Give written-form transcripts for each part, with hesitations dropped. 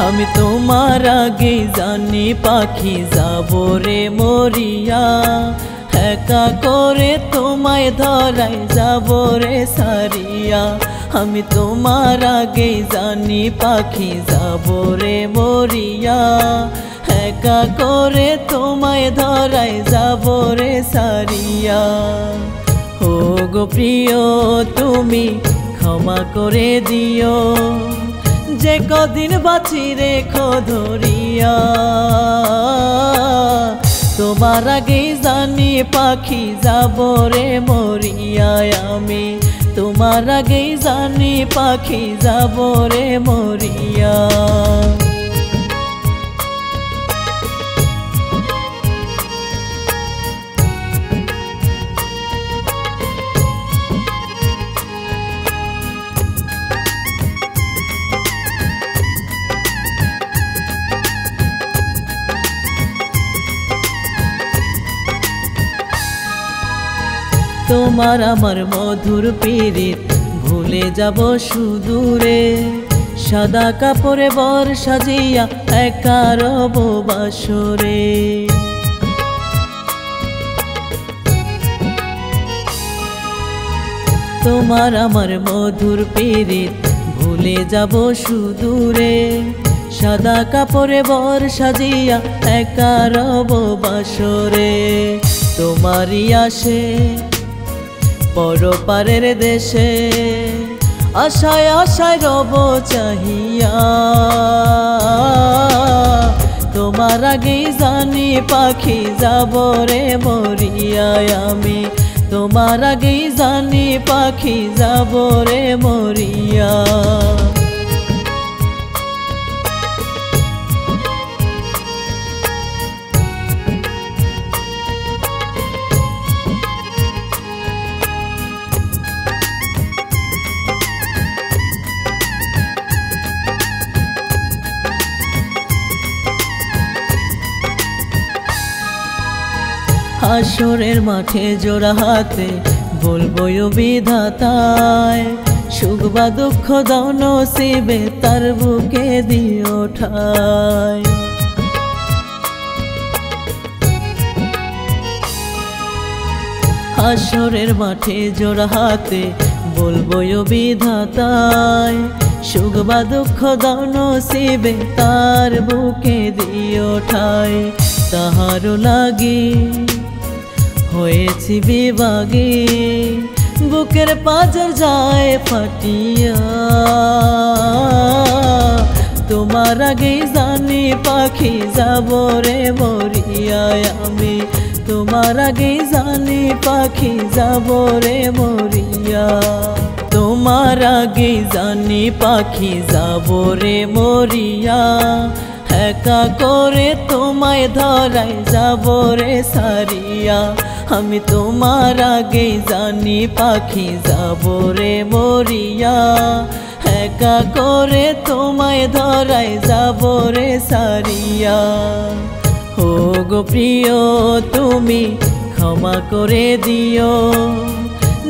আমি তোমার আগে জানি পাখি যাব রে মরিয়া, একা করে তোমায় ধরাই যাব রে সারিয়া। আমি তোমার আগে জানি পাখি যাব রে মরিয়া, একা করে তোমায় ধরাই যাব রে সারিয়া। ও গো প্রিয় তুমি ক্ষমা করে দিও, যে কদিন বাঁচি রেখো ধরিয়া। তোমার আগেই জানি পাখি যাব রে মরিয়া, আমি তোমার আগেই জানি পাখি যাব রে মরিয়া। তোমার আমার মধুর পীড়িত ভুলে যাব সুদূরে, সাদা কাপড়ে বর সাজিয়া একা রব বাসরে। তোমার আমার মধুর পীড়িত ভুলে যাব সুদূরে, সাদা কাপড়ে বর সাজিয়া একা রব বাসরে। তোমারই আসে পরপারের দেশে, আশায় আশায় রব চাহিয়া। তোমার আগেই জানি পাখি যাব রে মরিয়া, আমি তোমার আগেই জানি পাখি যাব রে মরিয়া। হাসরের মাঠে জোড়া হাতে বলবো বিধাতায়, সুখ বা দুঃখ দাও নসিবে তার বুকে দিও ঠায়। হাসরের মাঠে জোড়া হাতে বলবো বিধাতায়, সুখ বা দুঃখ দাও নসিবে তার বুকে দিও ঠায়। তাহার লাগি হয়েছি বিভাগী, বুকের পাঁজর যায় ফাটিয়া। তোমার আগেই জানি পাখি যাব রে মরিয়া, আমি তোমার আগেই জানি পাখি যাব রে মরিয়া। তোমার আগেই জানি পাখি যাব রে মরিয়া, একা করে তোমায় ধরাই যাব রে সারিয়া। আমি তোমার আগেই জানি পাখি যাব রে মরিয়া, একা করে তোমায় ধরাই যাব রে সারিয়া। ও গো প্রিয় তুমি ক্ষমা করে দিও,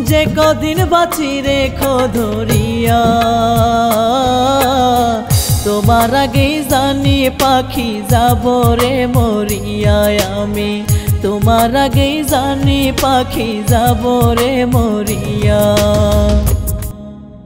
যে কদিন বাঁচি রেখো ধরিয়া। তোমার আগেই জানি পাখি যাব রে মরিয়া, আমি তোমার আগেই জানি পাখি যাব রে মরিয়া।